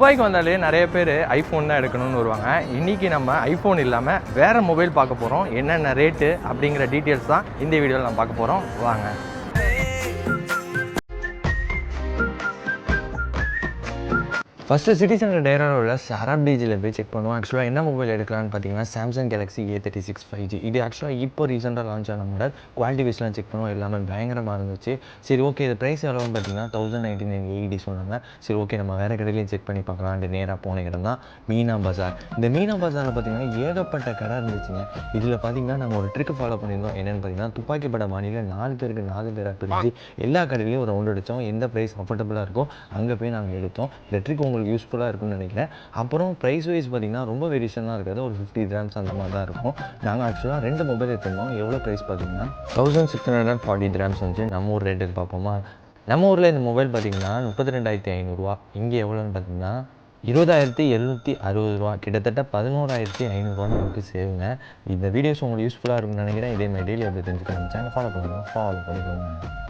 துபாய்க்கு வந்தாலே நிறைய பேர் ஐஃபோன் தான் எடுக்கணும்னு வருவாங்க. இன்றைக்கி நம்ம ஐஃபோன் இல்லாமல் வேறு மொபைல் பார்க்க போகிறோம். என்னென்ன ரேட்டு அப்படிங்கிற டீட்டெயில்ஸ் தான் இந்த வீடியோவில் நம்ம பார்க்க போகிறோம். வாங்க. ஃபஸ்ட்டு சிட்டி சென்டர் டேராவில் உள்ள ஷராப் டிஜியில் போய் செக் பண்ணுவோம். ஆக்சுவலாக என்ன மொபைல் எடுக்கலான்னு பார்த்தீங்கன்னா சாம்சங் கேலக்ஸி A36 5G. இது ஆக்சுவலாக இப்போ ரீசெண்டாக லான்ச் ஆன மாடல். குவாலிட்டி வைஸ்லாம் செக் பண்ணுவோம், எல்லாமே பயங்கரமாக இருந்துச்சு. சரி ஓகே, இது ப்ரைஸ் எவ்வளோன்னு பார்த்தீங்கன்னா 1099 AED சொன்னாங்க. சரி ஓகே, நம்ம வேறு கடையிலையும் செக் பண்ணி பார்க்கலான்ட்டு நேராக போன இடம் தான் மீனா பஜார். இந்த மீனா பஜாரில் பார்த்தீங்கன்னா ஏகப்பட்ட கடை இருந்துச்சுங்க. இதில் பார்த்தீங்கன்னா நாங்கள் ஒரு ட்ரிக்கு ஃபாலோ பண்ணியிருந்தோம். என்னென்னு பார்த்தீங்கன்னா துப்பாக்கி பட மாநில 4 பேராக பிரிஞ்சு எல்லா கடையிலையும் ஒரு ரவுண்ட் அடித்தோம். எந்த ப்ரைஸ் அஃபோர்டபுளாக இருக்கோ அங்கே போய் நாங்கள் எடுத்தோம். இந்த ட்ரிக் உங்களுக்கு யூஸ்ஃபுல்லாக இருக்கும்னு நினைக்கிறேன். அப்புறம் ப்ரைஸ் வைஸ் பார்த்திங்கன்னா ரொம்ப வேரியேஷனாக இருக்காது. ஒரு 50 grams அந்த மாதிரி தான் இருக்கும். நாங்கள் ஆக்சுவலாக 2 மொபைல் எடுத்துருந்தோம். எவ்வளோ ப்ரைஸ் பார்த்தீங்கன்னா 1640 grams வந்துச்சு. நம்ம ஊர் ரேட்டு பார்ப்போமா? நம்ம ஊரில் இந்த மொபைல் பார்த்திங்கன்னா 32,500 இங்கே எவ்வளோன்னு பார்த்தீங்கன்னா 20,760 கிட்டத்தட்ட 11,500 நமக்கு சேருங்க. இந்த வீடியோஸ் உங்களுக்கு யூஸ்ஃபுல்லாக இருக்கும்னு நினைக்கிறேன். இதேமாதிரி டெய்லி அப்படி தெரிஞ்சுக்கலாம். சேனல் ஃபாலோ பண்ணுங்கள்.